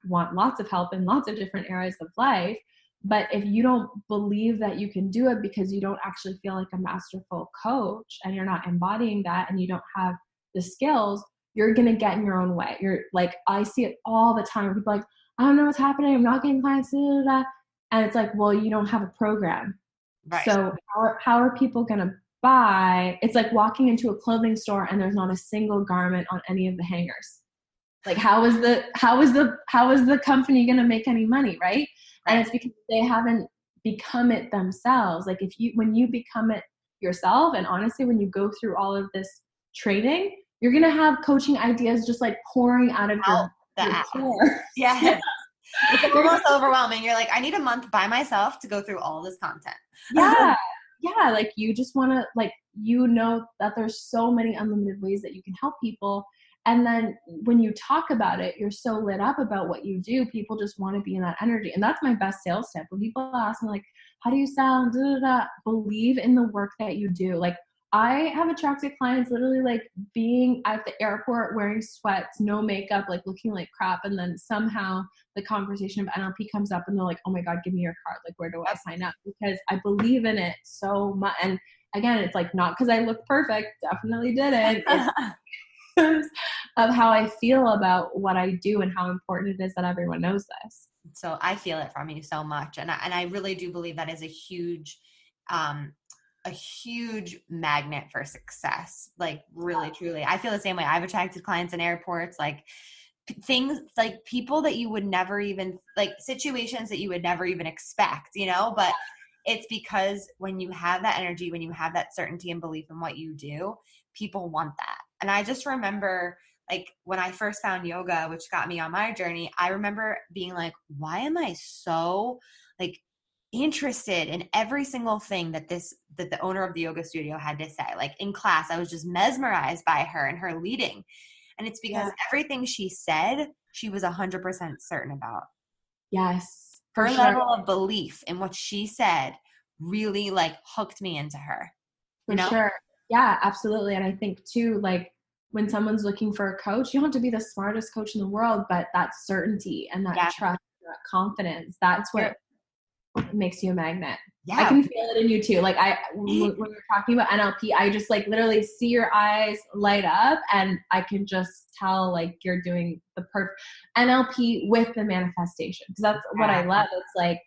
want lots of help in lots of different areas of life. But if you don't believe that you can do it because you don't actually feel like a masterful coach and you're not embodying that and you don't have the skills, you're going to get in your own way. You're like, I see it all the time. People are like, I don't know what's happening. I'm not getting clients. And it's like, well, you don't have a program. Right. So how are people going to buy? It's like walking into a clothing store and there's not a single garment on any of the hangers. Like how is the company going to make any money? Right. And it's because they haven't become it themselves. Like when you become it yourself, and honestly, when you go through all of this training, you're going to have coaching ideas just like pouring out of your core. Yeah. It's almost overwhelming. You're like, I need a month by myself to go through all this content. Yeah. Yeah. Like you just want to, like, you know that there's so many unlimited ways that you can help people. And then when you talk about it, you're so lit up about what you do. People just want to be in that energy. And that's my best sales tip. When people ask me like, how do you sell? Believe in the work that you do. Like I have attracted clients literally like being at the airport wearing sweats, no makeup, like looking like crap. And then somehow the conversation of NLP comes up and they're like, oh my God, give me your card. Like, where do I sign up? Because I believe in it so much. And again, it's like, not because I look perfect, definitely didn't. It's of how I feel about what I do and how important it is that everyone knows this. So I feel it from you so much. And I really do believe that is a huge magnet for success. Like really, truly. I feel the same way. I've attracted clients in airports, like things like people that you would never even like situations that you would never even expect, you know, but it's because when you have that energy, when you have that certainty and belief in what you do, people want that. And I just remember like when I first found yoga, which got me on my journey, I remember being like, why am I so like interested in every single thing that the owner of the yoga studio had to say? Like in class, I was just mesmerized by her and her leading. And it's because everything she said, she was 100% certain about. Yes. Her level of belief in what she said really like hooked me into her. For sure. Yeah, absolutely. And I think too, like when someone's looking for a coach, you don't have to be the smartest coach in the world, but that certainty and that trust, that confidence, that's what makes you a magnet. I Yeah. can feel it in you too. Like when we're talking about NLP, I just like literally see your eyes light up and I can just tell like you're doing the perfect NLP with the manifestation. Cause that's what I love. It's like,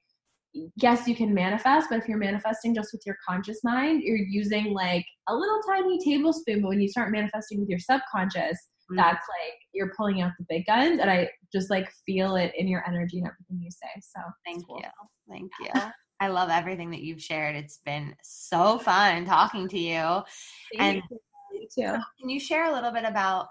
yes, you can manifest, but if you're manifesting just with your conscious mind, you're using like a little tiny tablespoon. But when you start manifesting with your subconscious, that's like you're pulling out the big guns. And I just like feel it in your energy and everything you say. So Thank you. Thank you. I love everything that you've shared. It's been so fun talking to you. Thank you. So can you share a little bit about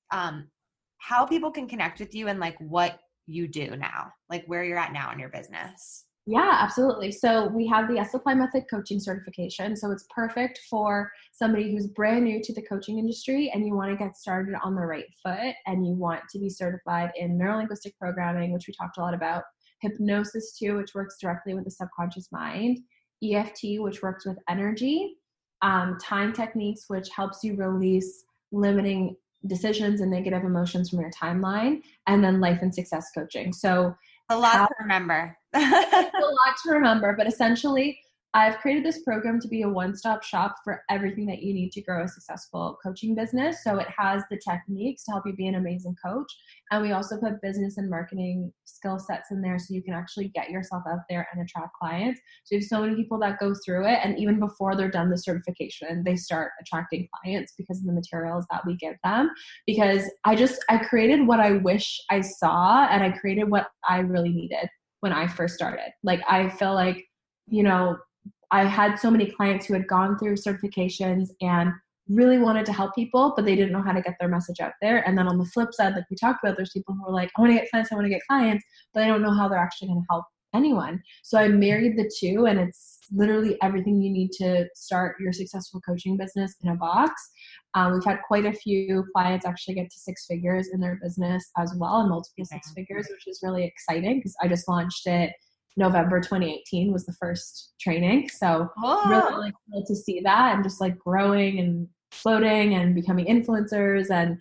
how people can connect with you and like what you do now, like where you're at now in your business? Yeah, absolutely. So we have the Yes Apply Method coaching certification. So it's perfect for somebody who's brand new to the coaching industry and you want to get started on the right foot and you want to be certified in neurolinguistic programming, which we talked a lot about, hypnosis too, which works directly with the subconscious mind, EFT, which works with energy, time techniques, which helps you release limiting decisions and negative emotions from your timeline, and then life and success coaching. So a lot to remember. It's a lot to remember, but essentially I've created this program to be a one-stop shop for everything that you need to grow a successful coaching business. So it has the techniques to help you be an amazing coach. And we also put business and marketing skill sets in there so you can actually get yourself out there and attract clients. So you have so many people that go through it, and even before they're done the certification, they start attracting clients because of the materials that we give them. Because I created what I wish I saw, and I created what I really needed when I first started. Like, I feel like, I had so many clients who had gone through certifications and really wanted to help people, but they didn't know how to get their message out there. And then on the flip side, like we talked about, there's people who are like, I want to get clients, but they don't know how they're actually going to help anyone. So I married the two, and it's literally everything you need to start your successful coaching business in a box. We've had quite a few clients actually get to six figures in their business as well, and multiple six figures, which is really exciting because I just launched it November 2018 was the first training. So really cool to see that, and just like growing and floating and becoming influencers and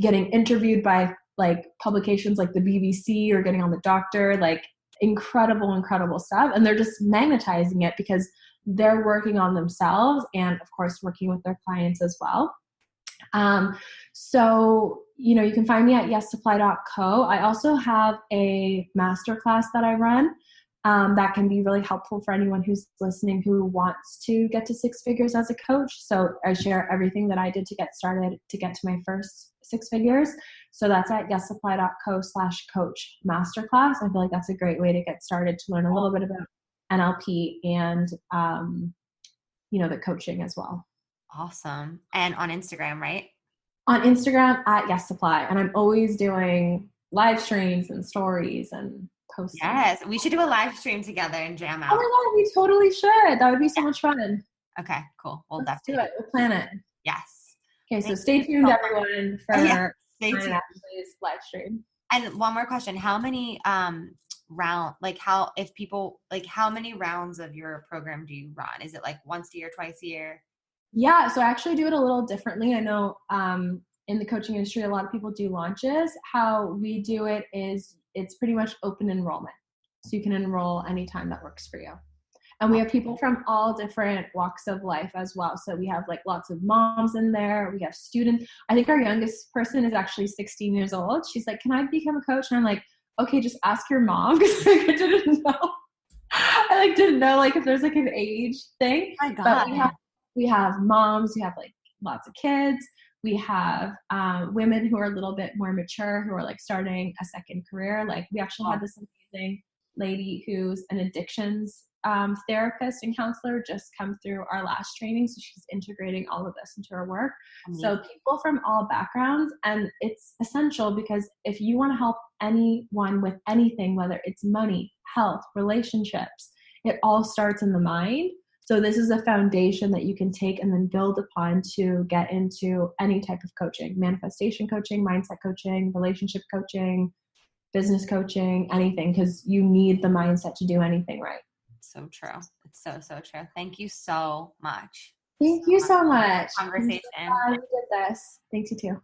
getting interviewed by like publications like the BBC or getting on the Doctor, like incredible stuff. And they're just magnetizing it because they're working on themselves and of course working with their clients as well. So, you can find me at yessupply.co. I also have a masterclass that I run that can be really helpful for anyone who's listening who wants to get to six figures as a coach. So I share everything that I did to get started to get to my first six figures. So that's at yessupply.co/coach masterclass. I feel like that's a great way to get started to learn a little bit about NLP and, the coaching as well. Awesome. And on Instagram, right? On Instagram at YesSupply. And I'm always doing live streams and stories and posting. Yes. We should do a live stream together and jam out. Oh my God, we totally should. That would be so much fun. Okay, cool. We'll Let's definitely do it. We'll plan it. Yes. Okay, so stay tuned, everyone, for stay tuned. Ashley's live stream. And one more question. How many how many rounds of your program do you run? Is it like once a year, twice a year? Yeah, so I actually do it a little differently. I know in the coaching industry, a lot of people do launches. How we do it is it's pretty much open enrollment. So you can enroll anytime that works for you. And we have people from all different walks of life as well. So we have like lots of moms in there. We have students. I think our youngest person is actually 16 years old. She's like, can I become a coach? And I'm like, okay, just ask your mom. Because I didn't know. I didn't know if there's like an age thing. Oh my God. But we have moms, we have like lots of kids. We have women who are a little bit more mature, who are like starting a second career. Like we actually had this amazing lady who's an addictions therapist and counselor just come through our last training. So she's integrating all of this into her work. Amazing. So people from all backgrounds, and it's essential because if you want to help anyone with anything, whether it's money, health, relationships, it all starts in the mind. So this is a foundation that you can take and then build upon to get into any type of coaching, manifestation coaching, mindset coaching, relationship coaching, business coaching, anything, because you need the mindset to do anything right. So true. It's so true. Thank you so much. Thank you so much. Conversation. I'm so glad we did this. Thanks, you too.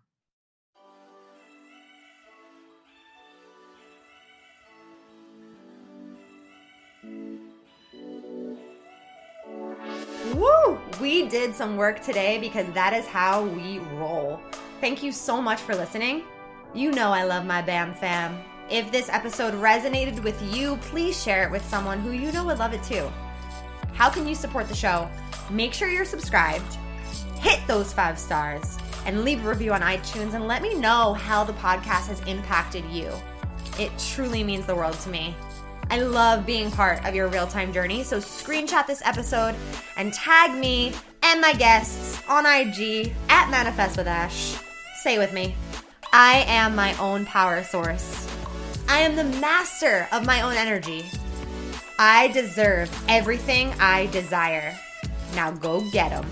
We did some work today because that is how we roll. Thank you so much for listening. You know I love my BAM fam. If this episode resonated with you, please share it with someone who you know would love it too. How can you support the show? Make sure you're subscribed, hit those 5 stars, and leave a review on iTunes and let me know how the podcast has impacted you. It truly means the world to me. I love being part of your real-time journey, so screenshot this episode and tag me and my guests on IG at Manifest with Ash. Say with me, I am my own power source. I am the master of my own energy. I deserve everything I desire. Now go get 'em.